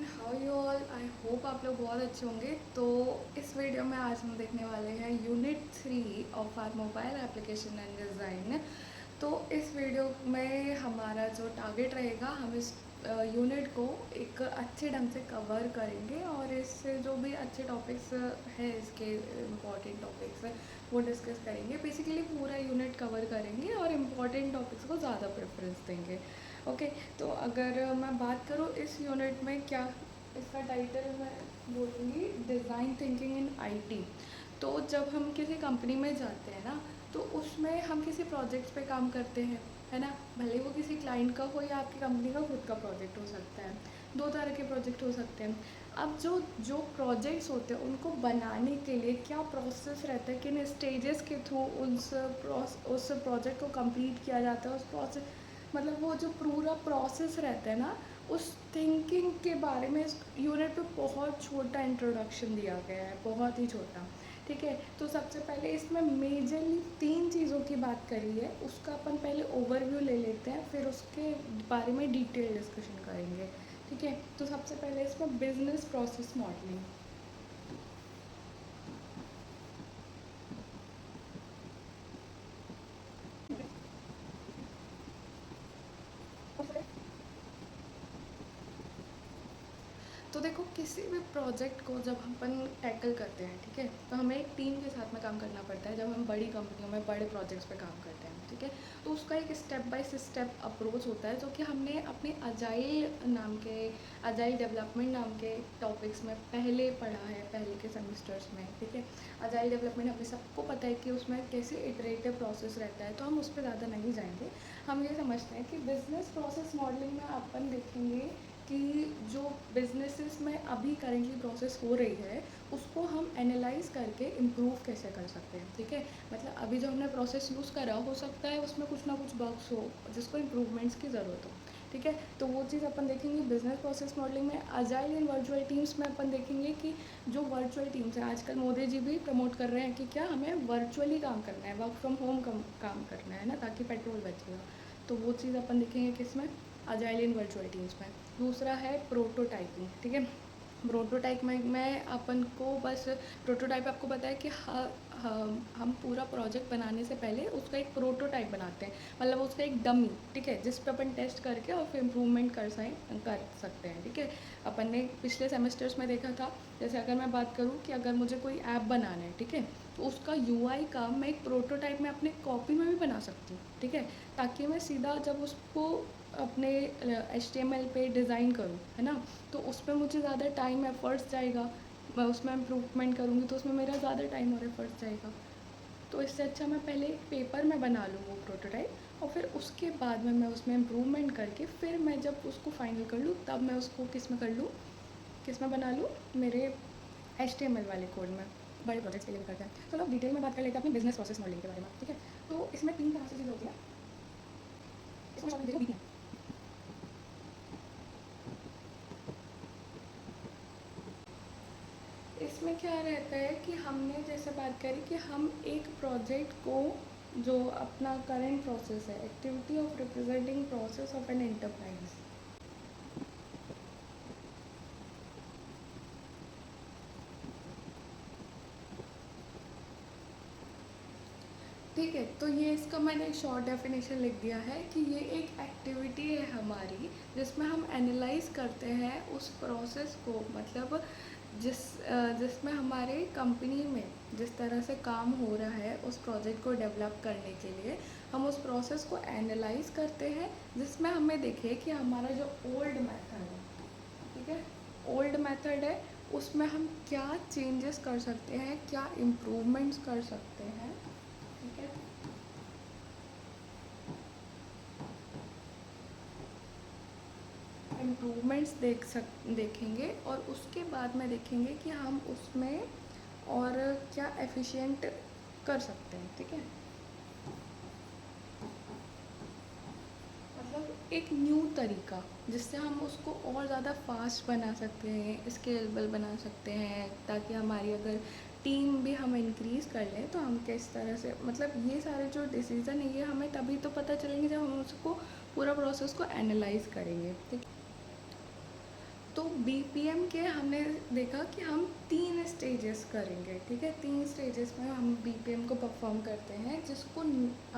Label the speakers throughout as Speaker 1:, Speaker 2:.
Speaker 1: Everyone, how you all. I hope आप लोग बहुत अच्छे होंगे। तो इस वीडियो में आज हम देखने वाले हैं unit 3 of our mobile application and design. तो इस वीडियो में हमारा जो टारगेट रहेगा, हम इस यूनिट को एक अच्छे ढंग से कवर करेंगे और इससे जो भी अच्छे टॉपिक्स हैं, इसके इम्पॉर्टेंट टॉपिक्स वो डिस्कस करेंगे। बेसिकली पूरा यूनिट कवर करेंगे और इम्पॉर्टेंट टॉपिक्स को ज़्यादा प्रेफरेंस देंगे। ओके, तो अगर मैं बात करूँ इस यूनिट में क्या, इसका टाइटल मैं बोलूँगी डिज़ाइन थिंकिंग इन आईटी। तो जब हम किसी कंपनी में जाते हैं ना, तो उसमें हम किसी प्रोजेक्ट्स पे काम करते हैं, है ना। भले वो किसी क्लाइंट का हो या आपकी कंपनी का खुद का प्रोजेक्ट हो सकता है। दो तरह के प्रोजेक्ट हो सकते हैं। अब जो जो प्रोजेक्ट्स होते हैं उनको बनाने के लिए क्या प्रोसेस रहता है, किन स्टेजेस के थ्रू उस प्रोजेक्ट को कंप्लीट किया जाता है, उस प्रोसेस मतलब वो जो पूरा प्रोसेस रहता है ना, उस थिंकिंग के बारे में इस यूनिट पे बहुत छोटा इंट्रोडक्शन दिया गया है, बहुत ही छोटा। ठीक है, तो सबसे पहले इसमें मेजरली 3 चीज़ों की बात करी है, उसका अपन पहले ओवरव्यू ले लेते हैं, फिर उसके बारे में डिटेल डिस्कशन करेंगे। ठीक है, तो सबसे पहले इसमें बिजनेस प्रोसेस मॉडलिंग। तो देखो, किसी भी प्रोजेक्ट को जब अपन टैकल करते हैं, ठीक है, तो हमें एक टीम के साथ में काम करना पड़ता है। जब हम बड़ी कंपनियों में बड़े प्रोजेक्ट्स पे काम करते हैं, ठीक है, तो उसका एक स्टेप बाय स्टेप अप्रोच होता है, जो कि हमने अपने अजाइल डेवलपमेंट नाम के टॉपिक्स में पहले पढ़ा है, पहले के सेमिस्टर्स में। ठीक है, अजाइल डेवलपमेंट हमें सबको पता है कि उसमें कैसे इटरेटिव प्रोसेस रहता है, तो हम उस पर ज़्यादा नहीं जाएंगे। हम ये समझते हैं कि बिजनेस प्रोसेस मॉडलिंग में अपन देखेंगे कि जो बिजनेसेस में अभी करेंटली प्रोसेस हो रही है, उसको हम एनालाइज करके इम्प्रूव कैसे कर सकते हैं। ठीक है, मतलब अभी जो हमने प्रोसेस यूज़ करा, हो सकता है उसमें कुछ ना कुछ बग्स हो जिसको इम्प्रूवमेंट्स की ज़रूरत हो। ठीक है, तो वो चीज़ अपन देखेंगे बिजनेस प्रोसेस मॉडलिंग में। अजाइल इन वर्चुअल टीम्स में अपन देखेंगे कि जो वर्चुअल टीम्स हैं, आजकल मोदी जी भी प्रमोट कर रहे हैं कि क्या हमें वर्चुअली काम करना है, वर्क फ्रॉम होम काम करना है ना, ताकि पेट्रोल बचेगा। तो वो चीज़ अपन देखेंगे किसमें, अजाइल इन वर्चुअल टीम्स में। दूसरा है प्रोटोटाइपिंग। ठीक है, प्रोटोटाइप में मैं अपन को बस, प्रोटोटाइप आपको पता है कि हम पूरा प्रोजेक्ट बनाने से पहले उसका एक प्रोटोटाइप बनाते हैं, मतलब उसका एक डमी। ठीक है, जिस पे अपन टेस्ट करके और फिर इम्प्रूवमेंट कर सकते हैं। ठीक है, अपन ने पिछले सेमेस्टर्स में देखा था, जैसे अगर मैं बात करूँ कि अगर मुझे कोई ऐप बनाना है, ठीक है, तो उसका यूआई का मैं एक प्रोटोटाइप में अपने कॉपी में भी बना सकती हूँ। ठीक है, ताकि मैं सीधा जब उसको अपने HTML पे डिज़ाइन करूँ, है ना, तो उसमें मुझे ज़्यादा टाइम एफर्ट्स जाएगा। मैं उसमें इम्प्रूवमेंट करूँगी तो उसमें मेरा ज़्यादा टाइम और एफर्ट्स जाएगा। तो इससे अच्छा मैं पहले एक पेपर में बना लूँ वो प्रोटोटाइप, और फिर उसके बाद में मैं उसमें इम्प्रूवमेंट करके फिर मैं जब उसको फाइनल कर लूँ, तब मैं उसको किस में कर लूँ, किस में बना लूँ, मेरे HTML वाले कोड में। बड़े प्रोजेक्ट्स के लिए भी करते हैं। चलो डिटेल में बात कर लेते हैं अपनी बिजनेस प्रोसेस मॉडलिंग के बारे में। ठीक है, तो इसमें 3 तरह से चीज़ें होती हैं। इसमें देखो, इसमें क्या रहता है कि हमने जैसे बात करी कि हम एक प्रोजेक्ट को, जो अपना करेंट प्रोसेस है, activity of representing process of an enterprise. ठीक है, तो ये इसका मैंने एक शॉर्ट डेफिनेशन लिख दिया है कि ये एक एक्टिविटी है हमारी, जिसमें हम एनालाइज करते हैं उस प्रोसेस को, मतलब जिसमें हमारे कंपनी में जिस तरह से काम हो रहा है उस प्रोजेक्ट को डेवलप करने के लिए, हम उस प्रोसेस को एनालाइज करते हैं, जिसमें हमें देखे कि हमारा जो ओल्ड मेथड है, ठीक है, ओल्ड मेथड है, उसमें हम क्या चेंजेस कर सकते हैं, क्या इम्प्रूवमेंट्स कर सकते हैं। ठीक है, इम्प्रूवमेंट्स देखेंगे, और उसके बाद में देखेंगे कि हम उसमें और क्या एफिशिएंट कर सकते हैं। ठीक है, मतलब एक न्यू तरीका जिससे हम उसको और ज़्यादा फास्ट बना सकते हैं, स्केलेबल बना सकते हैं, ताकि हमारी अगर टीम भी हम इंक्रीज़ कर लें, तो हम किस तरह से, मतलब ये सारे जो डिसीज़न है ये हमें तभी तो पता चलेंगे जब हम उसको पूरा प्रोसेस को एनालाइज करेंगे। ठीक, तो बीपीएम के हमने देखा कि हम 3 स्टेजेस करेंगे, ठीक है। 3 स्टेजेस में हम बीपीएम को परफॉर्म करते हैं, जिसको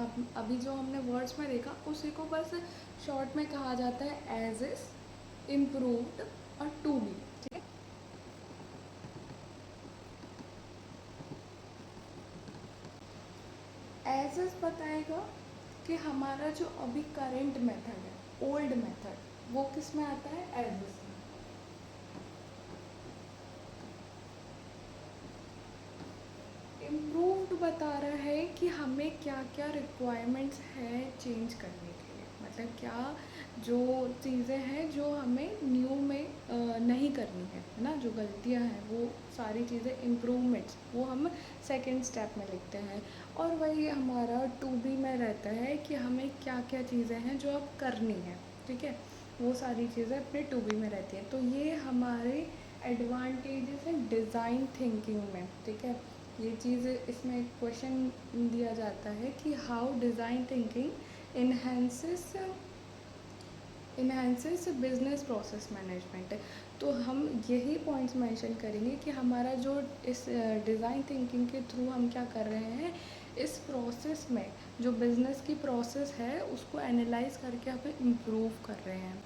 Speaker 1: अब अभी जो हमने वर्ड्स में देखा उसी को बस शॉर्ट में कहा जाता है एज इज, इम्प्रूव्ड और टू बी, ठीक है। एज इज बताएगा कि हमारा जो अभी करेंट मेथड है, ओल्ड मेथड, वो किस में आता है, एज इज में। इम्प्रूव्ड बता रहा है कि हमें क्या क्या रिक्वायरमेंट्स है चेंज करने के लिए, मतलब क्या जो चीज़ें हैं जो हमें न्यू में नहीं करनी है ना, जो गलतियां हैं वो सारी चीज़ें इम्प्रूवमेंट्स वो हम सेकंड स्टेप में लिखते हैं। और वही हमारा टू बी में रहता है कि हमें क्या क्या चीज़ें हैं जो अब करनी है, ठीक है, वो सारी चीज़ें अपने टू बी में रहती हैं। तो ये हमारे एडवांटेजेस हैं डिज़ाइन थिंकिंग में, ठीक है। ये चीज़ इसमें एक क्वेश्चन दिया जाता है कि how design thinking enhances business process management. तो हम यही पॉइंट्स मेंशन करेंगे कि हमारा जो इस डिज़ाइन थिंकिंग के थ्रू हम क्या कर रहे हैं, इस प्रोसेस में जो बिज़नेस की प्रोसेस है उसको एनालाइज करके हमें इम्प्रूव कर रहे हैं।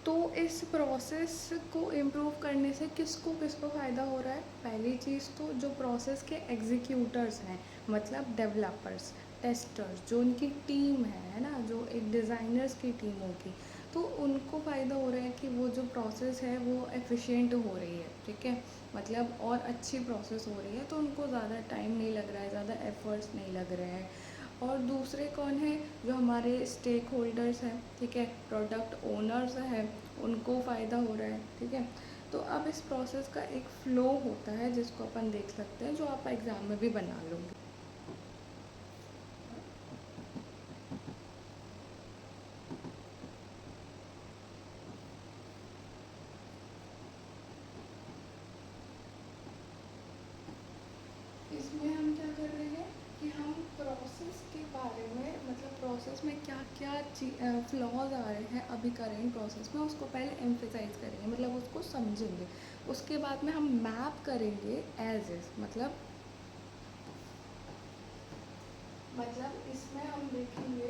Speaker 1: तो इस प्रोसेस को इम्प्रूव करने से किसको किसको फ़ायदा हो रहा है, पहली चीज़ तो जो प्रोसेस के एग्जीक्यूटर्स हैं, मतलब डेवलपर्स, टेस्टर्स, जो उनकी टीम है ना, जो एक डिज़ाइनर्स की टीम होगी, तो उनको फ़ायदा हो रहा है कि वो जो प्रोसेस है वो एफिशिएंट हो रही है, ठीक है, मतलब और अच्छी प्रोसेस हो रही है, तो उनको ज़्यादा टाइम नहीं लग रहा है, ज़्यादा एफर्ट्स नहीं लग रहे हैं। और दूसरे कौन है, जो हमारे स्टेक होल्डर्स हैं, ठीक है, प्रोडक्ट ओनर्स हैं, उनको फ़ायदा हो रहा है, ठीक है। तो अब इस प्रोसेस का एक फ़्लो होता है जिसको अपन देख सकते हैं, जो आप एग्ज़ाम में भी बना लोगे। इसमें हम क्या कर रहे हैं कि हम प्रोसेस के बारे में, मतलब प्रोसेस में क्या क्या फ्लॉज आ रहे हैं अभी करेंट प्रोसेस में, उसको पहले एम्फेसाइज करेंगे, मतलब उसको समझेंगे। उसके बाद में हम मैप करेंगे एज इज, मतलब इसमें हम देखेंगे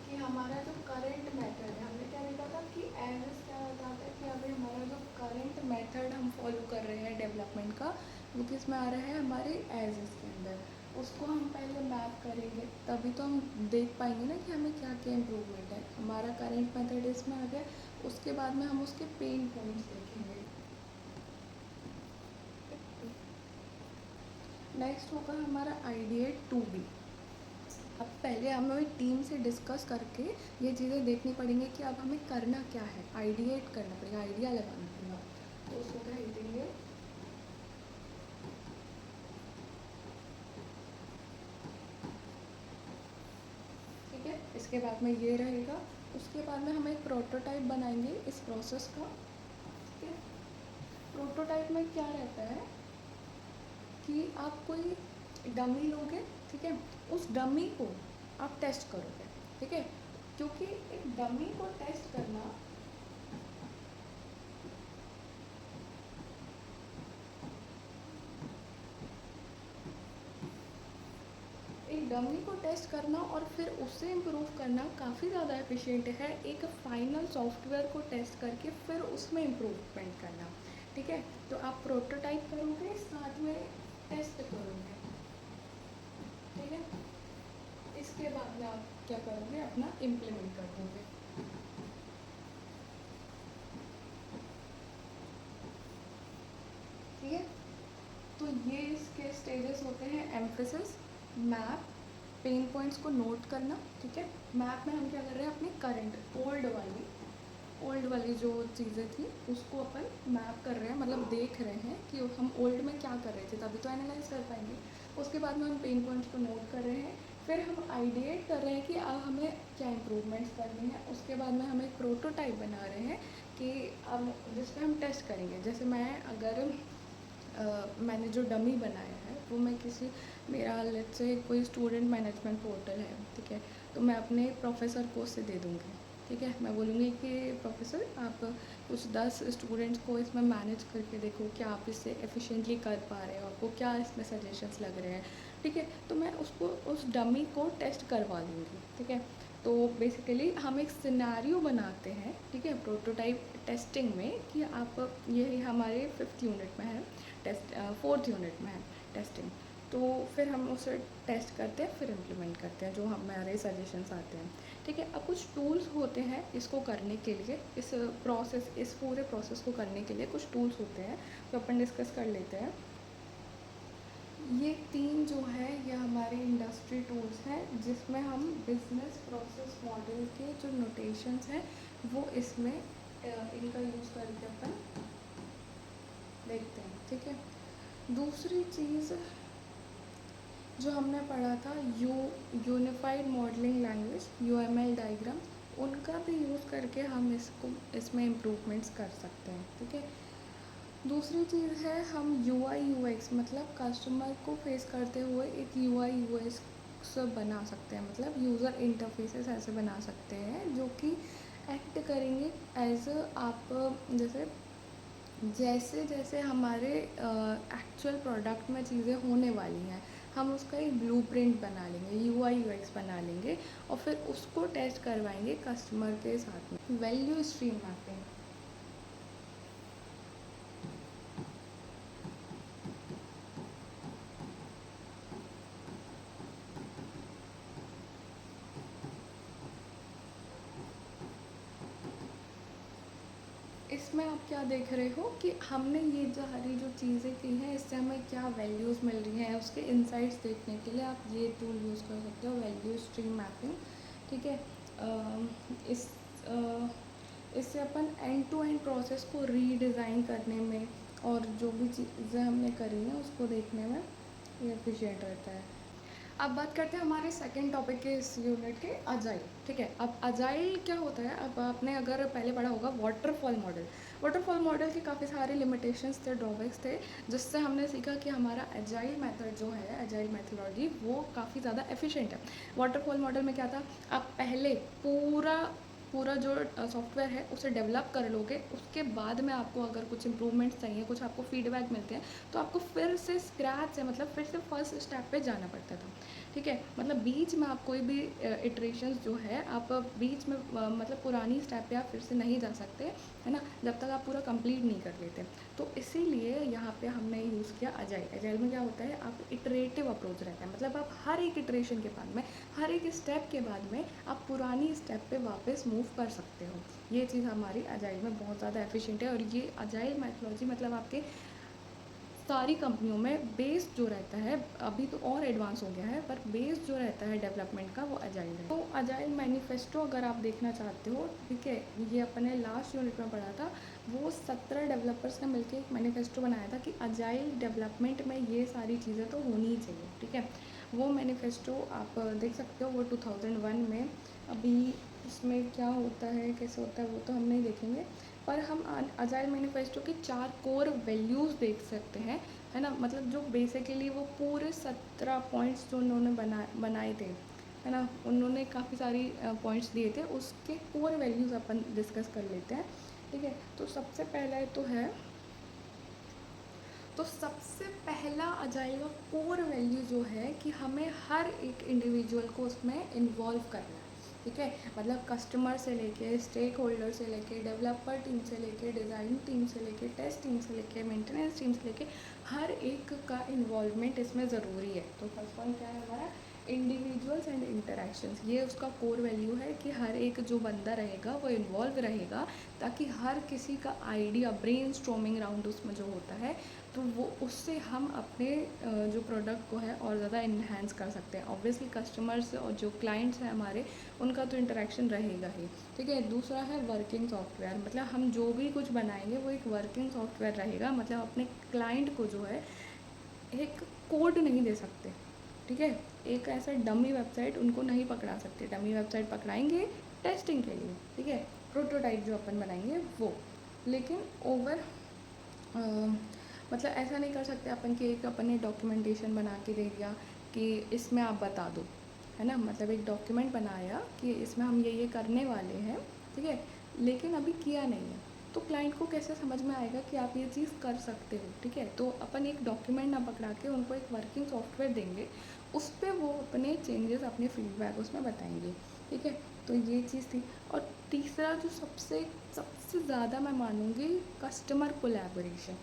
Speaker 1: कि हमारा जो करंट मेथड है, हमने क्या देखा था कि एज इज क्या बताता है कि अभी हमारा जो करंट मेथड हम फॉलो कर रहे हैं डेवलपमेंट का, वो किस में आ रहा है, हमारे एज इज के अंदर। उसको हम पहले मैप करेंगे, तभी तो हम देख पाएंगे ना कि हमें क्या क्या इम्प्रूवमेंट है। हमारा करंट मेथड इसमें आ गया, उसके बाद में हम उसके पेन पॉइंट्स देखेंगे। नेक्स्ट होगा हमारा आइडिएट टू बी। अब पहले हमें टीम से डिस्कस करके ये चीज़ें देखनी पड़ेंगी कि अब हमें करना क्या है, आइडिएट करना पड़ेगा, आइडिया लगाना पड़ेगा। तो उसको क्या लिखेंगे, ठीक है। इसके बाद में ये रहेगा, उसके बाद में हम एक प्रोटोटाइप बनाएंगे इस प्रोसेस का, ठीक है। प्रोटोटाइप में क्या रहता है कि आप कोई डमी लोगे, ठीक है, उस डमी को आप टेस्ट करोगे, ठीक है, क्योंकि एक डमी को टेस्ट करना, एक डमी को टेस्ट करना और फिर उससे इम्प्रूव करना काफ़ी ज़्यादा एफिशिएंट है एक फाइनल सॉफ्टवेयर को टेस्ट करके फिर उसमें इम्प्रूवमेंट करना, ठीक है। तो आप प्रोटोटाइप करोगे, साथ में टेस्ट करोगे, ठीक है। इसके बाद में आप क्या करोगे, अपना इम्प्लीमेंट कर दोगे, ठीक है। तो ये इसके स्टेजेस होते हैं, एम्फेसिस, मैप, पेन पॉइंट्स को नोट करना, ठीक है। मैप में हम क्या कर रहे हैं, अपनी करंट ओल्ड वाली जो चीज़ें थी उसको अपन मैप कर रहे हैं, मतलब देख रहे हैं कि हम ओल्ड में क्या कर रहे थे, तभी तो एनालाइज कर पाएंगे। उसके बाद में हम पेन पॉइंट्स को नोट कर रहे हैं, फिर हम आइडिएट कर रहे हैं कि अब हमें क्या इम्प्रूवमेंट्स करनी है। उसके बाद में हम एक प्रोटोटाइप बना रहे हैं कि अब जिसमें हम टेस्ट करेंगे। जैसे मैंने जो डमी बनाया है वो मैं किसी, मेरा लेट्स से कोई स्टूडेंट मैनेजमेंट पोर्टल है, ठीक है, तो मैं अपने प्रोफेसर को उससे दे दूँगी, ठीक है, मैं बोलूँगी कि प्रोफेसर आप कुछ 10 स्टूडेंट्स को इसमें मैनेज करके देखो, क्या आप इससे एफिशिएंटली कर पा रहे हो, आपको क्या इसमें सजेशंस लग रहे हैं, ठीक है। तो मैं उसको उस डमी को टेस्ट करवा दूँगी, ठीक है। तो बेसिकली हम एक सिनेरियो बनाते हैं, ठीक है, प्रोटोटाइप टेस्टिंग में, कि आप, ये हमारे 5th यूनिट में है टेस्ट, 4th यूनिट में है टेस्टिंग। तो फिर हम उसे टेस्ट करते हैं, फिर इम्प्लीमेंट करते हैं जो हमारे सजेशंस आते हैं, ठीक है। अब कुछ टूल्स होते हैं इसको करने के लिए, इस पूरे प्रोसेस को करने के लिए कुछ टूल्स होते हैं जो अपन डिस्कस कर लेते हैं। ये 3 जो है ये हमारे इंडस्ट्री टूल्स हैं, जिसमें हम बिजनेस प्रोसेस मॉडल के जो नोटेशंस हैं वो इसमें इनका यूज़ करके अपन देखते हैं, ठीक है। दूसरी चीज़ जो हमने पढ़ा था, unified modelling language, UML diagram, उनका भी यूज़ करके हम इसमें इम्प्रूवमेंट्स कर सकते हैं, ठीक है। दूसरी चीज़ है हम यूआई यूएक्स, मतलब कस्टमर को फेस करते हुए एक यूआई यूएक्स बना सकते हैं, मतलब यूज़र इंटरफेसेस ऐसे बना सकते हैं जो कि एक्ट करेंगे एज आप, जैसे जैसे जैसे हमारे एक्चुअल प्रोडक्ट में चीज़ें होने वाली हैं, हम उसका एक ब्लूप्रिंट बना लेंगे, यूआई यूएक्स बना लेंगे, और फिर उसको टेस्ट करवाएंगे कस्टमर के साथ में। वैल्यू स्ट्रीम मैपिंग, इसमें आप क्या देख रहे हो कि हमने ये सारी जो चीज़ें की हैं, इससे हमें क्या वैल्यूज़ मिल रही हैं, उसके इनसाइट्स देखने के लिए आप ये टूल यूज़ कर सकते हो, वैल्यू स्ट्रीम मैपिंग, ठीक है। इस अ, इससे अपन एंड टू एंड प्रोसेस को रीडिज़ाइन करने में और जो भी चीज़ें हमने करी हैं उसको देखने में ये एफिशिएंट रहता है। अब बात करते हैं हमारे सेकंड टॉपिक के, इस यूनिट के, अजाइल, ठीक है। अब अजाइल क्या होता है, अब आपने अगर पहले पढ़ा होगा वाटरफॉल मॉडल, वाटरफॉल मॉडल के काफ़ी सारे लिमिटेशंस थे, ड्रॉबैक्स थे, जिससे हमने सीखा कि हमारा एजाइल मेथड जो है, एजाइल मेथोडोलॉजी, वो काफ़ी ज़्यादा एफिशिएंट है। वाटरफॉल मॉडल में क्या था, आप पहले पूरा पूरा जो सॉफ्टवेयर है उसे डेवलप कर लोगे, उसके बाद में आपको अगर कुछ इंप्रूवमेंट्स चाहिए, कुछ आपको फीडबैक मिलते हैं, तो आपको फिर से स्क्रैच से, मतलब फिर से फर्स्ट स्टेप पे जाना पड़ता था, ठीक है। मतलब बीच में आप कोई भी इटरेशंस जो है, आप बीच में मतलब पुरानी स्टेप पे आप फिर से नहीं जा सकते, है ना, जब तक आप पूरा कंप्लीट नहीं कर लेते। तो इसीलिए यहाँ पे हमने यूज़ किया अजाइल। अजाइल में क्या होता है, आप इटरेटिव अप्रोच रहता है, मतलब आप हर एक इटरेशन के बाद में, हर एक स्टेप के बाद में आप पुरानी स्टेप पे वापस मूव कर सकते हो। ये चीज़ हमारी अजाइल में बहुत ज़्यादा एफिशिएंट है, और ये अजाइल मेथोडोलॉजी मतलब आपके सारी कंपनियों में बेस जो रहता है, अभी तो और एडवांस हो गया है, पर बेस जो रहता है डेवलपमेंट का वो अजाइल है। तो अजाइल मैनिफेस्टो अगर आप देखना चाहते हो, ठीक है, ये अपने लास्ट यूनिट में पढ़ा था, वो 17 डेवलपर्स ने मिलकर एक मैनिफेस्टो बनाया था कि अजाइल डेवलपमेंट में ये सारी चीज़ें तो होनी चाहिए, ठीक है। वो मैनिफेस्टो आप देख सकते हो, वो 2001 में, अभी इसमें क्या होता है, कैसे होता है, वो तो हम नहीं देखेंगे, पर हम अजाइल मैनिफेस्टो की 4 कोर वैल्यूज़ देख सकते हैं, है ना, मतलब जो बेसिकली वो पूरे 17 पॉइंट्स जो उन्होंने बनाए थे, है ना, उन्होंने काफ़ी सारी पॉइंट्स दिए थे, उसके कोर वैल्यूज़ अपन डिस्कस कर लेते हैं, ठीक है। तो सबसे पहला अजाइल का कोर वैल्यू जो है कि हमें हर एक इंडिविजुअल को उसमें इन्वॉल्व करना है, ठीक है। मतलब कस्टमर से लेके, स्टेक होल्डर से लेके, डेवलपर टीम से लेके, डिज़ाइन टीम से लेके, टेस्ट टीम से लेके, मेंटेनेंस टीम से लेके, हर एक का इन्वॉल्वमेंट इसमें ज़रूरी है। तो फर्स्ट पॉइंट क्या है हमारा, इंडिविजुअल्स एंड इंटरेक्शंस, ये उसका कोर वैल्यू है कि हर एक जो बंदा रहेगा वो इन्वॉल्व रहेगा, ताकि हर किसी का आइडिया, ब्रेन स्टॉर्मिंग राउंड उसमें जो होता है, तो वो उससे हम अपने जो प्रोडक्ट को है और ज़्यादा इन्हेंस कर सकते हैं। ऑब्वियसली कस्टमर्स और जो क्लाइंट्स हैं हमारे, उनका तो इंटरेक्शन रहेगा ही, ठीक है। दूसरा है वर्किंग सॉफ्टवेयर, मतलब हम जो भी कुछ बनाएंगे वो एक वर्किंग सॉफ्टवेयर रहेगा, मतलब अपने क्लाइंट को जो है एक कोड नहीं दे सकते, ठीक है। एक ऐसा डमी वेबसाइट उनको नहीं पकड़ा सकते, डमी वेबसाइट पकड़ाएंगे टेस्टिंग के लिए, ठीक है, प्रोटोटाइप जो अपन बनाएंगे वो, लेकिन मतलब ऐसा नहीं कर सकते अपन कि एक अपन ने डॉक्यूमेंटेशन बना के दे दिया कि इसमें आप बता दो, है ना, मतलब एक डॉक्यूमेंट बनाया कि इसमें हम ये करने वाले हैं, ठीक है, लेकिन अभी किया नहीं है। तो क्लाइंट को कैसे समझ में आएगा कि आप ये चीज़ कर सकते हो, ठीक है। तो अपन एक डॉक्यूमेंट ना पकड़ा के उनको एक वर्किंग सॉफ्टवेयर देंगे, उस पर वो अपने चेंजेस, अपने फीडबैक उसमें बताएंगे, ठीक है। तो ये चीज़ थी। और तीसरा जो सबसे सबसे ज़्यादा मैं मानूँगी, कस्टमर कोलैबोरेशन।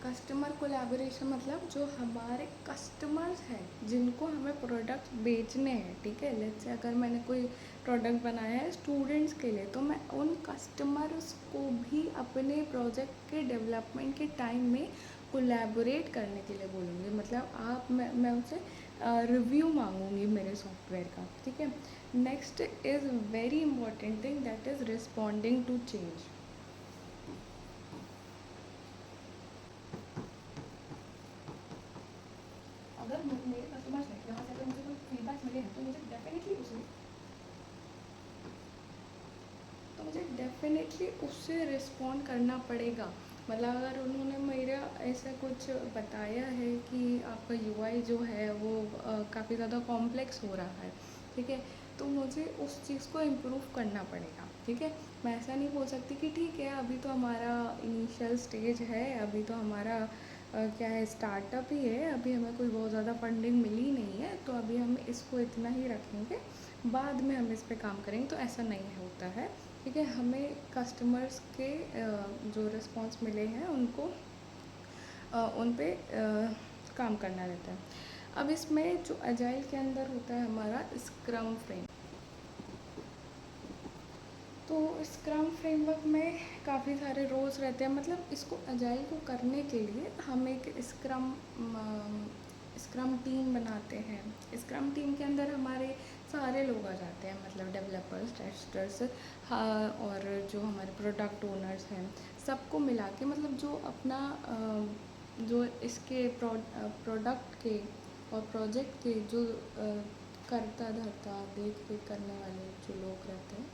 Speaker 1: कस्टमर कोलैबोरेशन मतलब जो हमारे कस्टमर्स हैं, जिनको हमें प्रोडक्ट बेचने हैं, ठीक है। लेट्स से अगर मैंने कोई प्रोडक्ट बनाया है स्टूडेंट्स के लिए, तो मैं उन कस्टमर्स को भी अपने प्रोजेक्ट के डेवलपमेंट के टाइम में कोलैबोरेट करने के लिए बोलूँगी। मतलब मैं उनसे रिव्यू मांगूंगी मेरे सॉफ्टवेयर का, ठीक है। Next is very important thing, that is responding to change. अगर मेरे कस्टमर्स हैं, यहाँ से अगर मुझे कोई फीडबैक मिले हैं, तो मुझे उससे रिस्पॉन्ड करना पड़ेगा। मतलब अगर उन्होंने मेरा ऐसा कुछ बताया है कि आपका यूआई जो है वो काफ़ी ज़्यादा कॉम्प्लेक्स हो रहा है, ठीक है, तो मुझे उस चीज़ को इम्प्रूव करना पड़ेगा, ठीक है। मैं ऐसा नहीं बोल सकती कि ठीक है अभी तो हमारा इनिशियल स्टेज है, अभी तो हमारा क्या है, स्टार्टअप ही है, अभी हमें कोई बहुत ज़्यादा फंडिंग मिली नहीं है, तो अभी हम इसको इतना ही रखेंगे, बाद में हम इस पे काम करेंगे। तो ऐसा नहीं होता है, ठीक है। हमें कस्टमर्स के जो रिस्पॉन्स मिले हैं उनको उन पे काम करना रहता है। अब इसमें जो अजाइल के अंदर होता है हमारा स्क्रम फ्रेम, तो स्क्रम फ्रेमवर्क में काफ़ी सारे रोल्स रहते हैं। मतलब इसको अजाइल को करने के लिए हम एक स्क्रम टीम बनाते हैं। स्क्रम टीम के अंदर हमारे सारे लोग आ जाते हैं, मतलब डेवलपर्स, टेस्टर्स, हाँ, और जो हमारे प्रोडक्ट ओनर्स हैं, सबको मिला के, मतलब जो अपना जो इसके प्रोडक्ट के और प्रोजेक्ट के जो करता धरता देख रेख करने वाले जो लोग रहते हैं,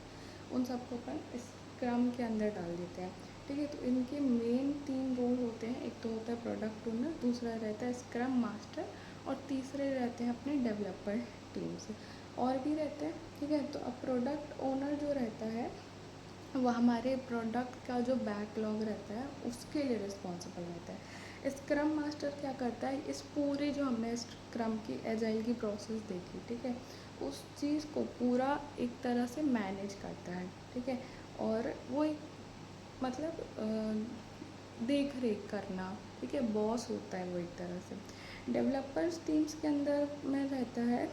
Speaker 1: उन सबको अपन स्क्रम के अंदर डाल देते हैं, ठीक है। तो इनके मेन 3 रोल होते हैं। एक तो होता है प्रोडक्ट ओनर, दूसरा रहता है स्क्रम मास्टर, और तीसरे रहते हैं अपने डेवलपर टीम से, और भी रहते हैं, ठीक है। तो अब प्रोडक्ट ओनर जो रहता है वो हमारे प्रोडक्ट का जो बैकलॉग रहता है उसके लिए रिस्पॉन्सिबल रहता है। स्क्रम मास्टर क्या करता है, इस पूरे जो हमने स्क्रम की एजाइल की प्रोसेस देखी, ठीक है, उस चीज़ को पूरा एक तरह से मैनेज करता है, ठीक है। और वो एक, मतलब देख रेख करना, ठीक है, बॉस होता है वो एक तरह से। डेवलपर्स टीम्स के अंदर में रहता है,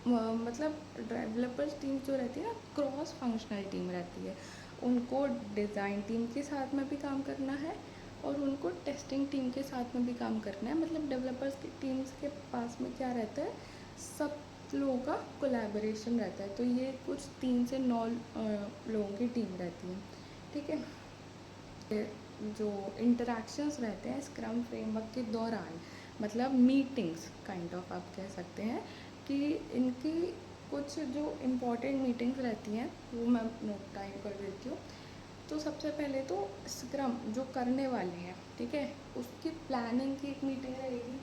Speaker 1: मतलब डेवलपर्स टीम जो रहती है ना, क्रॉस फंक्शनल टीम रहती है। उनको डिज़ाइन टीम के साथ में भी काम करना है, और उनको टेस्टिंग टीम के साथ में भी काम करना है। मतलब डेवलपर्स की टीम्स के पास में क्या रहता है, सब लोगों का कोलैबोरेशन रहता है। तो ये कुछ 3 से 9 लोगों की टीम रहती है, ठीक है। जो इंटरेक्शंस रहते हैं स्क्रम फ्रेमवर्क के दौरान, मतलब मीटिंग्स काइंड ऑफ आप कह सकते हैं, कि इनकी कुछ जो इम्पोर्टेंट मीटिंग्स रहती हैं वो मैं नोट टाइम कर देती हूँ। तो सबसे पहले तो स्क्रम जो करने वाले हैं, ठीक है, उसकी प्लानिंग की एक मीटिंग रहेगी।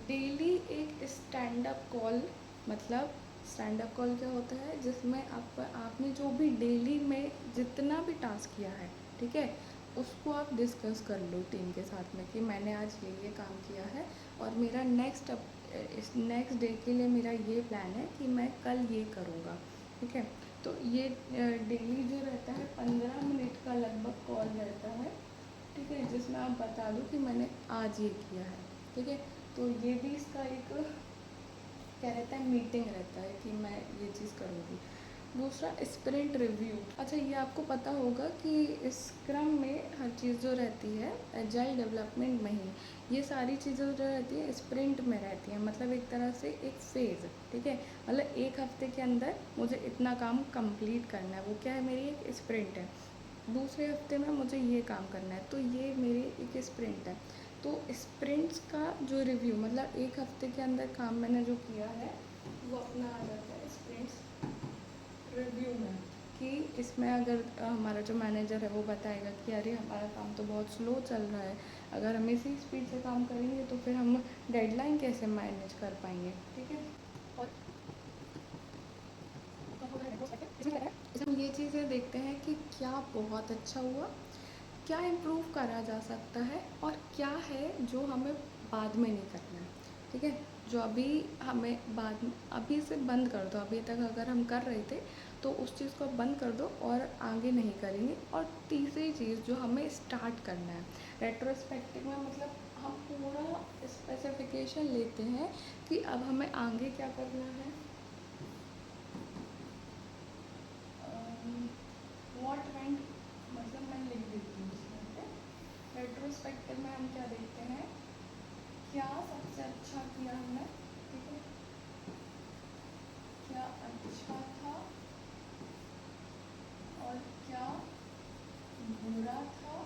Speaker 1: डेली एक स्टैंड अप कॉल, मतलब स्टैंड अप कॉल क्या होता है, जिसमें आपने जो भी डेली में जितना भी टास्क किया है, ठीक है, उसको आप डिस्कस कर लो टीम के साथ में कि मैंने आज ये काम किया है, और मेरा नेक्स्ट डे के लिए मेरा ये प्लान है कि मैं कल ये करूँगा, ठीक है। तो ये डेली जो रहता है 15 मिनट का लगभग कॉल रहता है, ठीक है, जिसमें आप बता दो कि मैंने आज ये किया है, ठीक है। तो ये भी इसका एक क्या रहता है, मीटिंग रहता है कि मैं ये चीज़ करूँगी। दूसरा स्प्रिंट रिव्यू। अच्छा, ये आपको पता होगा कि स्क्रम में हर चीज़ जो रहती है एजाइल डेवलपमेंट में ही, ये सारी चीज़ें जो रहती है स्प्रिंट में रहती हैं। मतलब एक तरह से एक फेज़, ठीक है, मतलब एक हफ्ते के अंदर मुझे इतना काम कंप्लीट करना है, वो क्या है, मेरी एक स्प्रिंट है। दूसरे हफ्ते में मुझे ये काम करना है, तो ये मेरी एक स्प्रिंट है। तो स्प्रिंट्स का जो रिव्यू, मतलब एक हफ्ते के अंदर काम मैंने जो किया है वो अपना आ जाता है स्प्रिंट्स रिव्यू में। कि इसमें अगर हमारा जो मैनेजर है वो बताएगा कि अरे हमारा काम तो बहुत स्लो चल रहा है, अगर हम इसी स्पीड से काम करेंगे तो फिर हम डेडलाइन कैसे मैनेज कर पाएंगे, ठीक है। और इसमें हम ये चीज़ें देखते हैं कि क्या बहुत अच्छा हुआ, क्या इम्प्रूव करा जा सकता है, और क्या है जो हमें बाद में नहीं करना है, ठीक है। जो अभी हमें बाद अभी से बंद कर दो, अभी तक अगर हम कर रहे थे तो उस चीज़ को बंद कर दो और आगे नहीं करेंगे। और तीसरी चीज़ जो हमें स्टार्ट करना है रेट्रोस्पेक्टिव में, मतलब हम पूरा स्पेसिफिकेशन लेते हैं कि अब हमें आगे क्या करना है। वॉट वेंट, मतलब मैं लिख देती हूँ इसमें पे। रेट्रोस्पेक्टिव में हम क्या देखते हैं, क्या सबसे अच्छा किया हमने, ठीक है, क्या अच्छा था और क्या बुरा था,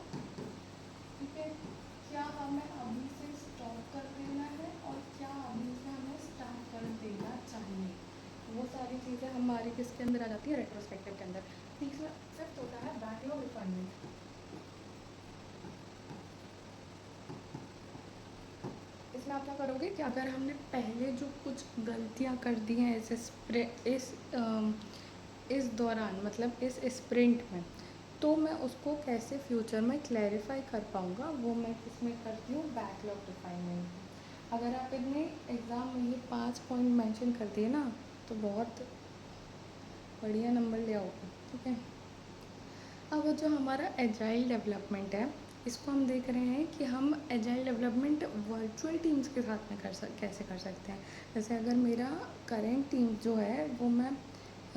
Speaker 1: ठीक है, क्या हमें अभी से स्टॉप कर देना है और क्या अभी से हमें स्टार्ट कर देना चाहिए। वो सारी चीज़ें हमारी किसके अंदर आ जाती है, रेट्रोस्पेक्टिव के अंदर। तीसरा फिफ्थ होता है बैकलॉग रिफाइनमेंट। इसमें आप क्या करोगे कि अगर हमने पहले जो कुछ गलतियाँ कर दी हैं इस दौरान, मतलब इस स्प्रिंट में, तो मैं उसको कैसे फ्यूचर में क्लैरिफाई कर पाऊँगा, वो मैं किसमें करती हूँ, बैकलॉग रिफाइनमेंट। अगर आप इतने एग्ज़ाम में ये 5 पॉइंट मेंशन कर दिए ना तो बहुत बढ़िया नंबर ले आओगे, ठीक है। अब जो हमारा एजाइल डेवलपमेंट है, इसको हम देख रहे हैं कि हम एजाइल डेवलपमेंट वर्चुअल टीम्स के साथ में कैसे कर सकते हैं। जैसे अगर मेरा करेंट टीम जो है वो मैं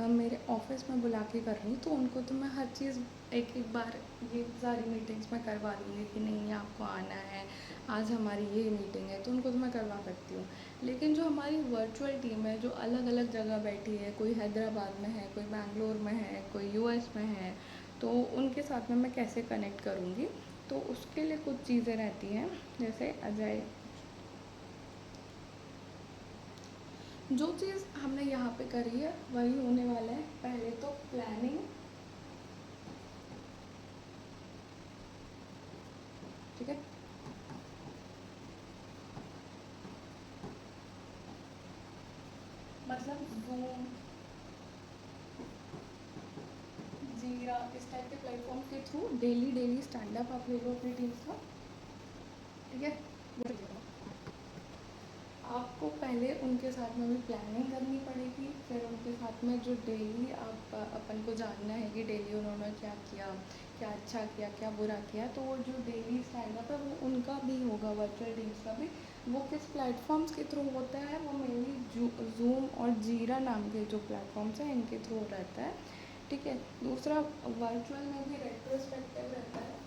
Speaker 1: मेरे ऑफिस में बुला के कर रही हूँ, तो उनको तो मैं हर चीज़ एक एक बार ये सारी मीटिंग्स में करवा दूँगी कि नहीं आपको आना है, आज हमारी ये मीटिंग है, तो उनको तो मैं करवा सकती हूँ। लेकिन जो हमारी वर्चुअल टीम है, जो अलग अलग जगह बैठी है, कोई हैदराबाद में है, कोई बैंगलोर में है, कोई यूएस में है, तो उनके साथ में मैं कैसे कनेक्ट करूँगी, तो उसके लिए कुछ चीज़ें रहती हैं। जैसे अजय, जो चीज़ हमने यहाँ पे करी है वही होने वाला है। पहले तो प्लानिंग, ठीक है, मतलब जूम, जीरा, इस टाइप के प्लेटफॉर्म के through daily daily stand up आप ले लो अपनी टीम्स का, ठीक है। आपको पहले उनके साथ में भी प्लानिंग करनी पड़ेगी, फिर उनके साथ में जो डेली आप अपन को जानना है कि डेली उन्होंने क्या किया, क्या अच्छा किया, क्या बुरा किया, तो वो जो डेली स्टैंड अप है वो उनका भी होगा, वर्चुअल टीम्स का भी। वो किस प्लेटफॉर्म्स के थ्रू होता है, वो मेनली जूम और जीरा नाम के जो प्लेटफॉर्म्स हैं इनके थ्रू रहता है, ठीक है। दूसरा, वर्चुअल में भी रेट्रोस्पेक्टिव रहता है।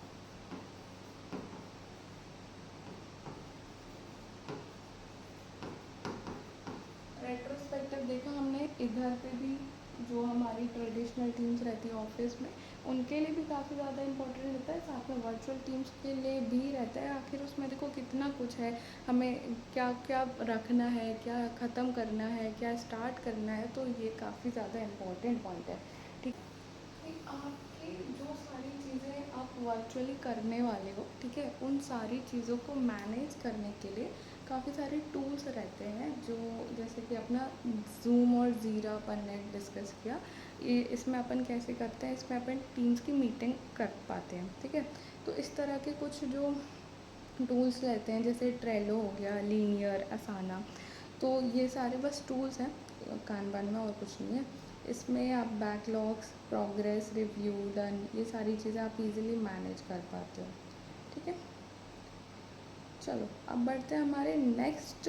Speaker 1: रेट्रोस्पेक्टिव देखा हमने इधर पे भी, जो हमारी ट्रेडिशनल टीम्स रहती है ऑफिस में, उनके लिए भी काफ़ी ज़्यादा इम्पोर्टेंट रहता है, साथ में वर्चुअल टीम्स के लिए भी रहता है। आखिर उसमें देखो कितना कुछ है, हमें क्या क्या रखना है, क्या ख़त्म करना है, क्या स्टार्ट करना है, तो ये काफ़ी ज़्यादा इम्पोर्टेंट पॉइंट है, ठीक है। आपकी जो सारी चीज़ें आप वर्चुअली करने वाले हो, ठीक है, उन सारी चीज़ों को मैनेज करने के लिए काफ़ी सारे टूल्स रहते हैं, जो जैसे कि अपना जूम और ज़ीरा अपन ने डिस्कस किया, ये इसमें अपन कैसे करते हैं, इसमें अपन टीम्स की मीटिंग कर पाते हैं, ठीक है। तो इस तरह के कुछ जो टूल्स रहते हैं, जैसे ट्रेलो हो गया, लीनियर, असाना, तो ये सारे बस टूल्स हैं कानबान में, और कुछ नहीं है। इसमें आप बैकलॉग्स, प्रोग्रेस, रिव्यू, डन, ये सारी चीज़ें आप इजीली मैनेज कर पाते हो, ठीक है। चलो अब बढ़ते हैं हमारे next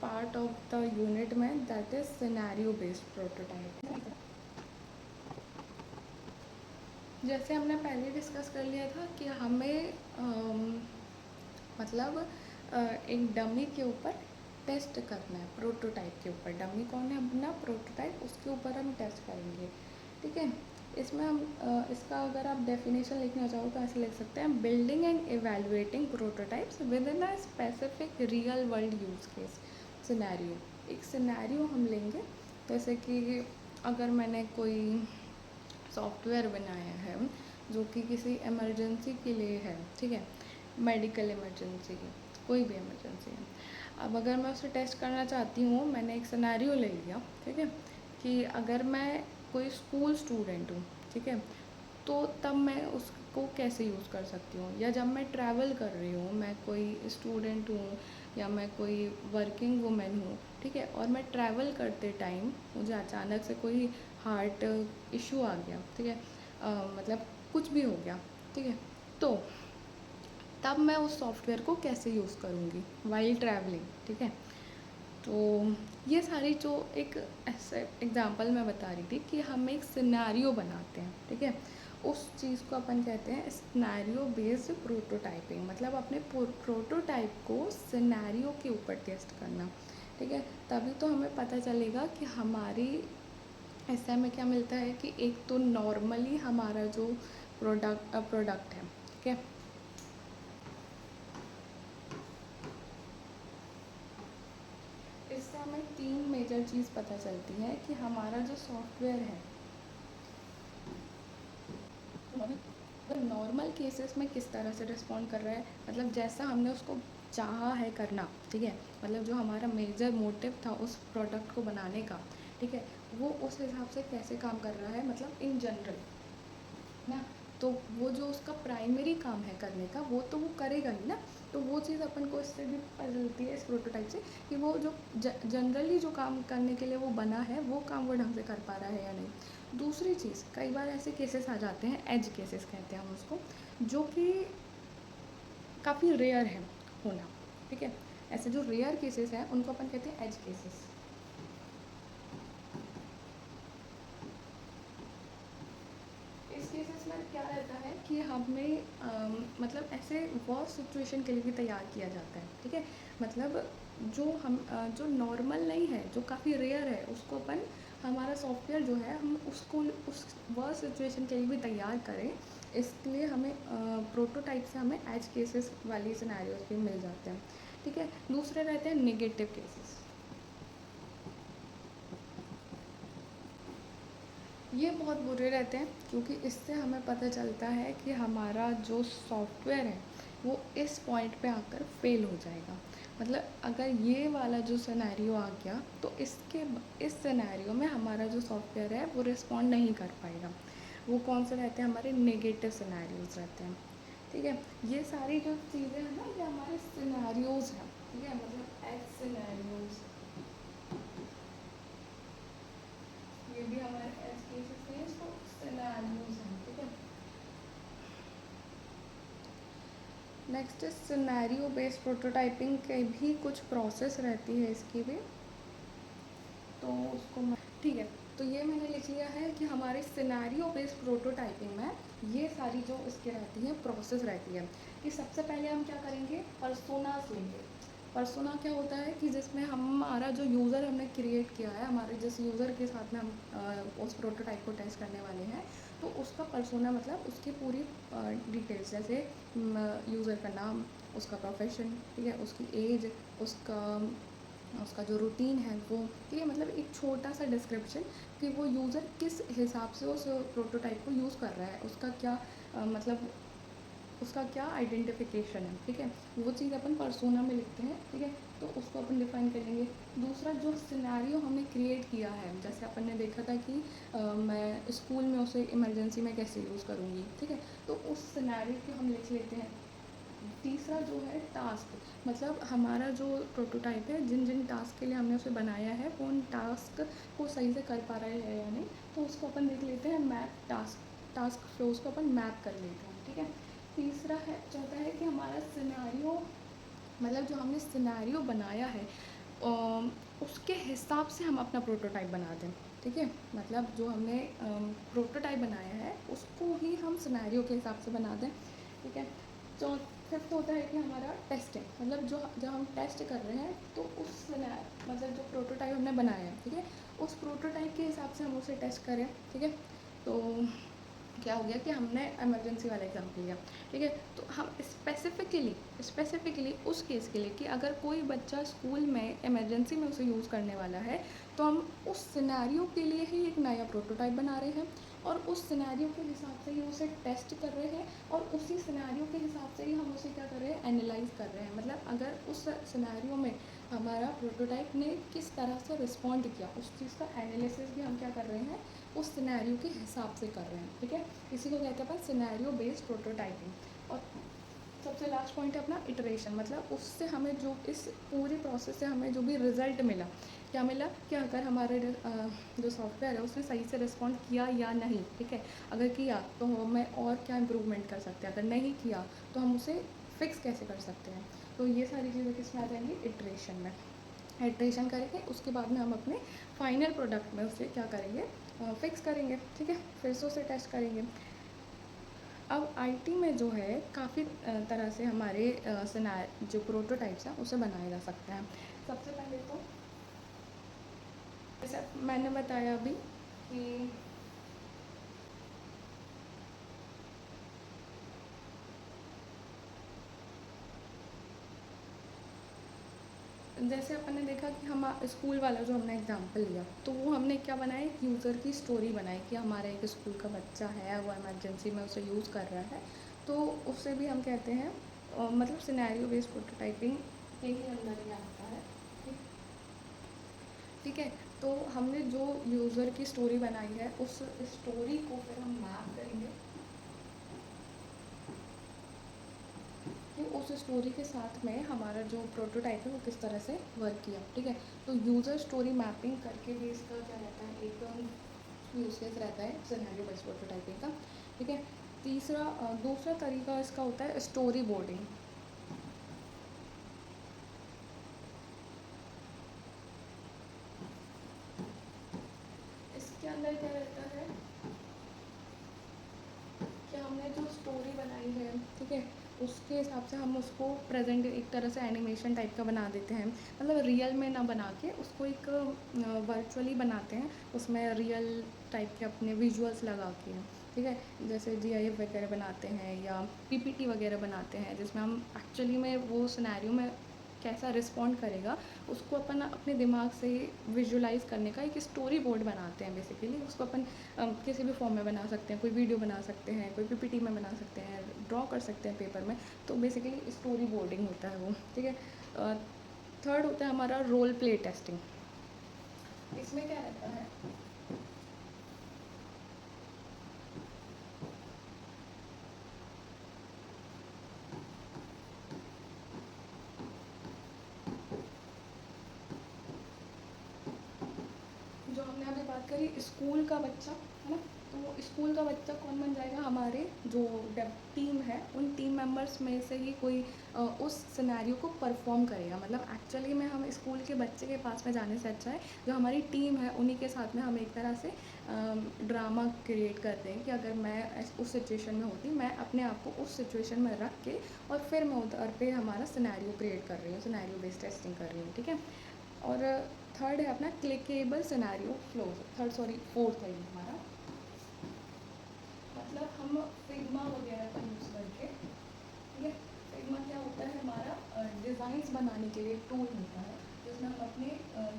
Speaker 1: part of the unit में, that is scenario based prototype. जैसे हमने पहले डिस्कस कर लिया था कि हमें मतलब एक डमी के ऊपर टेस्ट करना है, प्रोटोटाइप के ऊपर। डमी कौन है, अपना प्रोटोटाइप, उसके ऊपर हम टेस्ट करेंगे, ठीक है। इसमें हम इसका अगर आप डेफिनेशन लिखना चाहो तो ऐसे लिख सकते हैं, building and evaluating prototypes with in a specific real world use case scenario. एक सिनेरियो हम लेंगे, जैसे कि अगर मैंने कोई सॉफ्टवेयर बनाया है जो कि किसी इमरजेंसी के लिए है, ठीक है, मेडिकल इमरजेंसी की, कोई भी इमरजेंसी है। अब अगर मैं उसे टेस्ट करना चाहती हूँ, मैंने एक सिनेरियो ले लिया, ठीक है, कि अगर मैं कोई स्कूल स्टूडेंट हूँ, ठीक है, तो तब मैं उसको कैसे यूज़ कर सकती हूँ, या जब मैं ट्रैवल कर रही हूँ, मैं कोई स्टूडेंट हूँ या मैं कोई वर्किंग वूमेन हूँ, ठीक है, और मैं ट्रैवल करते टाइम मुझे अचानक से कोई हार्ट इशू आ गया, ठीक है, मतलब कुछ भी हो गया, ठीक है, तो तब मैं उस सॉफ्टवेयर को कैसे यूज़ करूँगी वाइल ट्रैवलिंग, ठीक है। तो ये सारी जो एक ऐसे एग्जांपल मैं बता रही थी कि हम एक सिनेरियो बनाते हैं, ठीक है, उस चीज़ को अपन कहते हैं सिनेरियो बेस्ड प्रोटोटाइपिंग, मतलब अपने प्रोटोटाइप को सिनेरियो के ऊपर टेस्ट करना, ठीक है। तभी तो हमें पता चलेगा कि हमारी ऐसे हमें क्या मिलता है कि एक तो नॉर्मली हमारा जो प्रोडक्ट है, ठीक है, इससे हमें 3 मेजर चीज़ पता चलती है कि हमारा जो सॉफ्टवेयर है नॉर्मल केसेस में किस तरह से रिस्पॉन्ड कर रहा है, मतलब जैसा हमने उसको चाहा है करना, ठीक है, मतलब जो हमारा मेजर मोटिव था उस प्रोडक्ट को बनाने का, ठीक है, वो उस हिसाब से कैसे काम कर रहा है, मतलब इन जनरल ना। तो वो जो उसका प्राइमरी काम है करने का, वो तो वो करेगा ही ना। तो वो चीज़ अपन को इससे भी पता चलती है, इस प्रोटोटाइप से, कि वो जो जनरली जो काम करने के लिए वो बना है, वो काम वो ढंग से कर पा रहा है या नहीं। दूसरी चीज़, कई बार ऐसे केसेस आ जाते हैं, एज केसेस कहते हैं हम उसको, जो कि काफ़ी रेयर है होना, ठीक है। ऐसे जो रेयर केसेस हैं उनको अपन कहते हैं एज केसेस। इस केसेस में क्या रहता है कि हमें मतलब ऐसे वो सिचुएशन के लिए भी तैयार किया जाता है, ठीक है, मतलब जो हम जो नॉर्मल नहीं है, जो काफ़ी रेयर है, उसको अपन हमारा सॉफ्टवेयर जो है हम उसको उस वह सिचुएशन के लिए भी तैयार करें। इसके लिए हमें प्रोटोटाइप से हमें एज केसेस वाली सिनेरियोज भी मिल जाते हैं, ठीक है। दूसरे रहते हैं नेगेटिव केसेस। ये बहुत बुरे रहते हैं, क्योंकि इससे हमें पता चलता है कि हमारा जो सॉफ्टवेयर है वो इस पॉइंट पे आकर फेल हो जाएगा। मतलब अगर ये वाला जो सिनेरियो आ गया, तो इस सिनेरियो में हमारा जो सॉफ्टवेयर है वो रिस्पॉन्ड नहीं कर पाएगा। वो कौन से रहते हैं, हमारे नेगेटिव सिनेरियोज रहते हैं, ठीक है। ये सारी जो चीज़ें हैं ना, ये हमारे सिनेरियोज हैं, ठीक है, मतलब एज सिनेरियोज, ये भी हमारे एज केसेस हैं, इसको सिनेरियोज हैं, ठीक है। नेक्स्ट सिनेरियो बेस्ड प्रोटोटाइपिंग के भी कुछ प्रोसेस रहती है इसकी भी, तो उसको ठीक है। तो ये मैंने लिख लिया है कि हमारे सिनेरियो बेस्ड प्रोटोटाइपिंग में ये सारी जो इसके रहती हैं प्रोसेस रहती है, कि सबसे पहले हम क्या करेंगे, पर्सोनास लेंगे। पर्सोना क्या होता है कि जिसमें हमारा जो यूज़र हमने क्रिएट किया है, हमारे जिस यूज़र के साथ में हम उस प्रोटोटाइप को टेस्ट करने वाले हैं, तो उसका पर्सोना मतलब उसकी पूरी डिटेल्स, जैसे यूज़र का नाम, उसका प्रोफेशन, ठीक है, उसकी एज, उसका उसका जो रूटीन है वो, ठीक है, मतलब एक छोटा सा डिस्क्रिप्शन कि वो यूज़र किस हिसाब से उस प्रोटोटाइप को यूज़ कर रहा है, उसका क्या मतलब उसका क्या आइडेंटिफिकेशन है, ठीक है, वो चीज़ अपन पर्सोना में लिखते हैं, ठीक है। तो उसको अपन डिफाइन करेंगे। दूसरा, जो सिनेरियो हमने क्रिएट किया है, जैसे अपन ने देखा था कि मैं स्कूल में उसे इमरजेंसी में कैसे यूज़ करूँगी, ठीक है, तो उस सिनेरियो को हम लिख लेते हैं। तीसरा जो है टास्क, मतलब हमारा जो प्रोटोटाइप है, जिन जिन टास्क के लिए हमने उसे बनाया है, वो उन टास्क को सही से कर पा रहा है या नहीं, तो उसको अपन देख लेते हैं मैप टास्क फ्लोज को अपन मैप कर लेते हैं, ठीक है। तीसरा है, चौथा है कि हमारा सिनेरियो, मतलब जो हमने सिनेरियो बनाया है उसके हिसाब से हम अपना प्रोटोटाइप बना दें, ठीक है, मतलब जो हमने प्रोटोटाइप बनाया है उसको ही हम सिनेरियो के हिसाब से बना दें, ठीक है। तो फिफ्थ होता है कि हमारा टेस्टिंग, मतलब जो जब हम टेस्ट कर रहे हैं तो उस मतलब जो प्रोटोटाइप हमने बनाया है, ठीक है, उस प्रोटोटाइप के हिसाब से हम उसे टेस्ट करें, ठीक है। तो क्या हो गया कि हमने इमरजेंसी वाला एग्जाम्पल लिया, ठीक है। तो हम स्पेसिफिकली उस केस के लिए कि अगर कोई बच्चा स्कूल में इमरजेंसी में उसे यूज़ करने वाला है, तो हम उस सिनेरियो के लिए ही एक नया प्रोटोटाइप बना रहे हैं, और उस सिनेरियो के हिसाब से ही उसे टेस्ट कर रहे हैं, और उसी सिनेरियो के हिसाब से ही हम उसे क्या कर रहे हैं, एनालाइज कर रहे हैं। मतलब अगर उस सिनेरियो में हमारा प्रोटोटाइप ने किस तरह से रिस्पॉन्ड किया, उस चीज़ का एनालिसिस भी हम क्या कर रहे हैं, उस सिनेरियो के हिसाब से कर रहे हैं। ठीक है, इसी को कहते हैं अपन सिनेरियो बेस्ड प्रोटोटाइपिंग। और सबसे लास्ट पॉइंट है अपना इटरेशन। मतलब उससे हमें जो इस पूरे प्रोसेस से हमें जो भी रिज़ल्ट मिला, क्या मिला कि अगर हमारे जो सॉफ्टवेयर है उसने सही से रिस्पॉन्ड किया या नहीं। ठीक है, अगर किया तो हमें और क्या इम्प्रूवमेंट कर सकते हैं, अगर नहीं किया तो हम उसे फिक्स कैसे कर सकते हैं। तो ये सारी चीज़ें किस में आ जाएंगी, इटरेशन में। इटरेशन करेंगे, उसके बाद में हम अपने फाइनल प्रोडक्ट में उसे क्या करेंगे, फिक्स करेंगे। ठीक है, फिर से उसे टेस्ट करेंगे। अब आईटी में जो है काफ़ी तरह से हमारे जो प्रोटोटाइप्स हैं उसे बनाए जा सकते हैं। सबसे पहले तो जैसे मैंने बताया अभी कि जैसे अपन ने देखा कि हम स्कूल वाला जो हमने एग्जांपल लिया, तो वो हमने क्या बनाया, एक यूज़र की स्टोरी बनाई कि हमारा एक स्कूल का बच्चा है, वो इमरजेंसी में उसे यूज़ कर रहा है। तो उससे भी हम कहते हैं मतलब सिनेरियो बेस्ड प्रोटोटाइपिंग के ही अंदर ही आता है। ठीक ठीक है, तो हमने जो यूज़र की स्टोरी बनाई है उस स्टोरी को फिर हम मैप करेंगे कि उस स्टोरी के साथ में हमारा जो प्रोटोटाइप है वो किस तरह से वर्क किया। ठीक है, तो यूज़र स्टोरी मैपिंग करके भी इसका क्या रहता है, एक यूज़ केस रहता है सिनेरियो बेस्ड प्रोटोटाइपिंग का। ठीक है, दूसरा तरीका इसका होता है स्टोरी बोर्डिंग। इसके अंदर क्या रहता है कि हमने जो स्टोरी बनाई है, ठीक है, उसके हिसाब से हम उसको प्रेजेंट एक तरह से एनिमेशन टाइप का बना देते हैं। मतलब रियल में ना बना के उसको एक वर्चुअली बनाते हैं, उसमें रियल टाइप के अपने विजुअल्स लगा के। ठीक है, जैसे जीआईएफ वगैरह बनाते हैं या पीपीटी वगैरह बनाते हैं, जिसमें हम एक्चुअली में वो सिनेरियो में कैसा रिस्पॉन्ड करेगा उसको अपन अपने दिमाग से विजुलाइज करने का एक स्टोरी बोर्ड बनाते हैं। बेसिकली उसको अपन किसी भी फॉर्म में बना सकते हैं, कोई वीडियो बना सकते हैं, कोई पीपीटी में बना सकते हैं, ड्रॉ कर सकते हैं पेपर में। तो बेसिकली स्टोरी बोर्डिंग होता है वो। ठीक है, थर्ड होता है हमारा रोल प्ले टेस्टिंग। इसमें क्या रहता है, जो हमने अभी बात करी स्कूल का बच्चा है ना, तो स्कूल का बच्चा कौन बन जाएगा, हमारे जो टीम है उन टीम मेंबर्स में से ही कोई उस सिनेरियो को परफॉर्म करेगा। मतलब एक्चुअली में हम स्कूल के बच्चे के पास में जाने से अच्छा है जो हमारी टीम है उन्हीं के साथ में हम एक तरह से ड्रामा क्रिएट करते हैं कि अगर मैं उस सिचुएशन में होती, मैं अपने आप को उस सिचुएशन में रख के और फिर मैं उधर पे हमारा सिनेरियो क्रिएट कर रही हूँ, सिनेरियो बेस्ड टेस्टिंग कर रही हूँ। ठीक है, और थर्ड है अपना क्लिकेबल सिनेरियो फ्लोज। फोर्थ है ये हमारा, मतलब हम फिग्मा वगैरह का यूज़ करके। ठीक है, फिग्मा क्या होता है, हमारा डिज़ाइंस बनाने के लिए टूल होता है, जिसमें हम अपने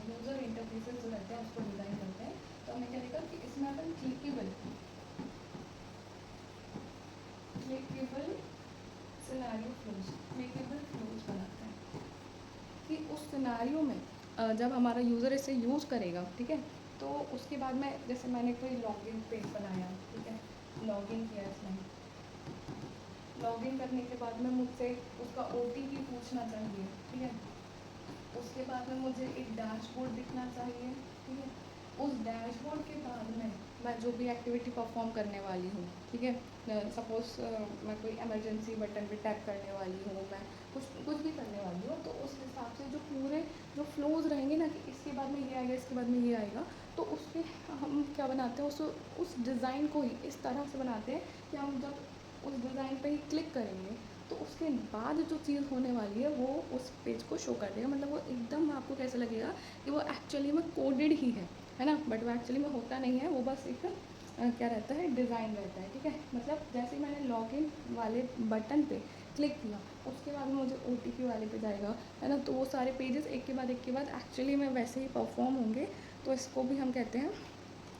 Speaker 1: यूज़र इंटरफेसेस जो रहते हैं उसको डिज़ाइन करते हैं। तो हमें क्या देखा कि इसमें अपन क्लिकेबल सिनेरियो फ्लोज बनाते हैं कि उस सिनेरियो में जब हमारा यूज़र इसे यूज़ करेगा, ठीक है, तो उसके बाद में जैसे मैंने कोई लॉगिन पेज बनाया, ठीक है, लॉगिन किया इसमें, लॉगिन करने के बाद में मुझसे उसका ओटीपी पूछना चाहिए। ठीक है, उसके बाद में मुझे एक डैशबोर्ड दिखना चाहिए। ठीक है, उस डैशबोर्ड के बाद में मैं जो भी एक्टिविटी परफॉर्म करने वाली हूँ, ठीक है, सपोज़ मैं कोई इमरजेंसी बटन पे टैप करने वाली हूँ, मैं कुछ भी करने वाली हूँ, तो उस हिसाब से जो पूरे जो फ्लोज रहेंगे ना कि इसके बाद में ये आएगा, इसके बाद में ये आएगा, तो उसके हम क्या बनाते हैं, उस डिज़ाइन को ही इस तरह से बनाते हैं कि हम जब उस डिज़ाइन पे ही क्लिक करेंगे तो उसके बाद जो चीज़ होने वाली है वो उस पेज को शो कर देगा। मतलब वो एकदम आपको कैसा लगेगा कि वो एक्चुअली में कोडेड ही है ना, बट वो एक्चुअली में होता नहीं है, वो बस एक क्या रहता है, डिज़ाइन रहता है। ठीक है, मतलब जैसे ही मैंने लॉगिन वाले बटन पे क्लिक किया उसके बाद में मुझे ओटीपी वाले पे जाएगा, है ना, तो वो सारे पेजेस एक के बाद एक्चुअली में वैसे ही परफॉर्म होंगे। तो इसको भी हम कहते हैं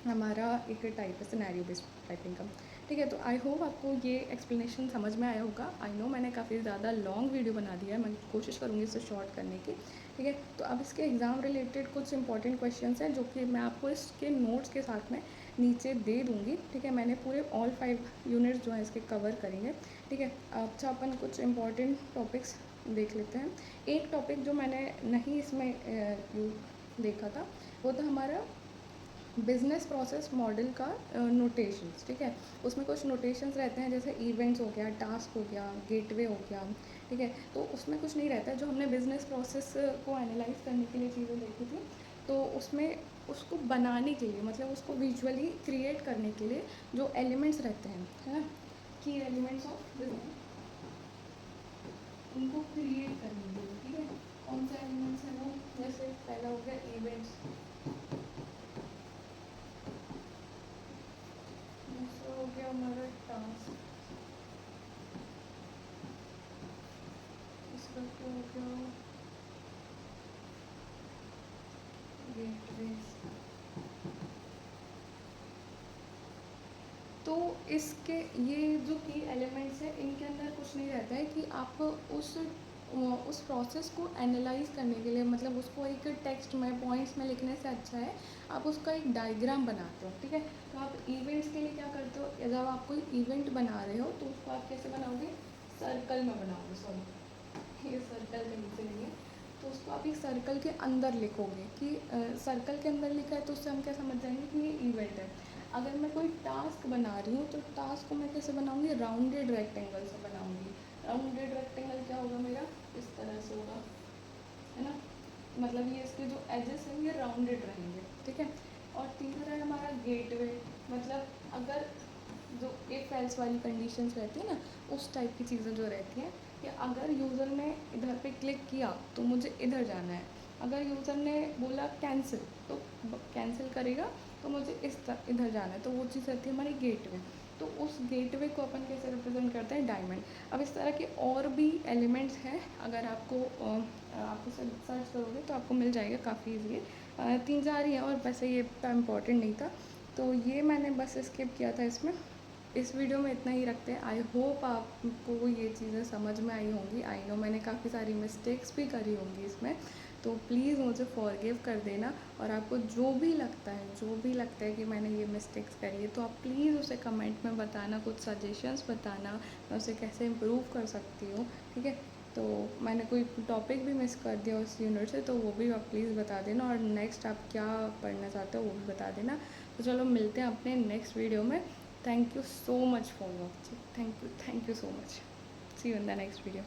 Speaker 1: हमारा एक टाइप है सिनेरियो बेस्ड टाइपिंग का। ठीक है, तो आई होप आपको ये एक्सप्लेनेशन समझ में आया होगा। आई नो मैंने काफ़ी ज़्यादा लॉन्ग वीडियो बना दिया है, मैं कोशिश करूँगी इसे शॉर्ट करने की। ठीक है, तो अब इसके एग्ज़ाम रिलेटेड कुछ इंपॉर्टेंट क्वेश्चंस हैं जो कि मैं आपको इसके नोट्स के साथ में नीचे दे दूँगी। ठीक है, मैंने पूरे ऑल 5 यूनिट्स जो हैं इसके कवर करेंगे। ठीक है, अच्छा अपन कुछ इंपॉर्टेंट टॉपिक्स देख लेते हैं। एक टॉपिक जो मैंने नहीं इसमें देखा था वो था हमारा बिजनेस प्रोसेस मॉडल का नोटेशंस। ठीक है, उसमें कुछ नोटेशंस रहते हैं जैसे इवेंट्स हो गया, टास्क हो गया, गेटवे हो गया। ठीक है, तो उसमें कुछ नहीं रहता है। जो हमने बिजनेस प्रोसेस को एनालाइज करने के लिए चीज़ें देखी थी, तो उसमें उसको बनाने के लिए मतलब उसको विजुअली क्रिएट करने के लिए जो एलिमेंट्स रहते हैं, है ना, की एलिमेंट्स ऑफ बिजनेस, उनको क्रिएट करने के लिए। ठीक है, कौन सा एलिमेंट्स है वो, जैसे पहला हो गया इवेंट्स, दूसरा हो गया हमारा टास्क, तीसरा क्या हो गया गेटवेज। तो इसके ये जो की एलिमेंट्स है इनके अंदर कुछ नहीं रहता है कि आप उस प्रोसेस को एनालाइज करने के लिए मतलब उसको एक टेक्स्ट में पॉइंट्स में लिखने से अच्छा है आप उसका एक डायग्राम बनाते हो। ठीक है, तो आप इवेंट्स के लिए क्या करते हो, जब आप कोई इवेंट बना रहे हो तो उसको आप कैसे बनाओगे, सर्कल में बनाओगे। सॉरी, ये सर्कल कहीं से नहीं है, तो उसको आप एक सर्कल के अंदर लिखोगे कि सर्कल के अंदर लिखा है तो उससे हम क्या समझ जाएंगे कि ये इवेंट है। अगर मैं कोई टास्क बना रही हूँ तो टास्क को मैं कैसे बनाऊँगी, राउंडेड रेक्टेंगल से बनाऊँगी। राउंडेड रेक्टेंगल क्या होगा मेरा, इस तरह से होगा, है ना, मतलब ये इसके जो एजेस हैं ये राउंडेड रहेंगे। ठीक है, और तीसरा है हमारा गेटवे, मतलब अगर जो इफ एल्स वाली कंडीशंस रहती है ना, उस टाइप की चीज़ें जो रहती हैं कि अगर यूज़र ने इधर पे क्लिक किया तो मुझे इधर जाना है, अगर यूज़र ने बोला कैंसिल तो कैंसिल करेगा तो मुझे इधर जाना है, तो वो चीज़ रहती है हमारी गेटवे। तो उस गेटवे को अपन कैसे रिप्रेजेंट करते हैं, डायमंड। अब इस तरह के और भी एलिमेंट्स हैं, अगर आपको आप उसे सर्च करोगे तो आपको मिल जाएगा काफ़ी ईजी। 3-4 ही हैं और वैसे ये इतना इम्पोर्टेंट नहीं था, तो ये मैंने बस स्किप किया था इसमें। इस वीडियो में इतना ही रखते हैं। आई होप आपको ये चीज़ें समझ में आई होंगी। आई नो मैंने काफ़ी सारी मिस्टेक्स भी करी होंगी इसमें, तो प्लीज़ मुझे फॉरगिव कर देना। और आपको जो भी लगता है कि मैंने ये मिस्टेक्स करी है तो आप प्लीज़ उसे कमेंट में बताना, कुछ सजेशंस बताना, मैं उसे कैसे इम्प्रूव कर सकती हूँ। ठीक है, तो मैंने कोई टॉपिक भी मिस कर दिया उस यूनिट से तो वो भी आप प्लीज़ बता देना, और नेक्स्ट आप क्या पढ़ना चाहते हो वो भी बता देना। तो चलो मिलते हैं अपने नेक्स्ट वीडियो में। Thank you so much for watching. Thank you so much. See you in the next video.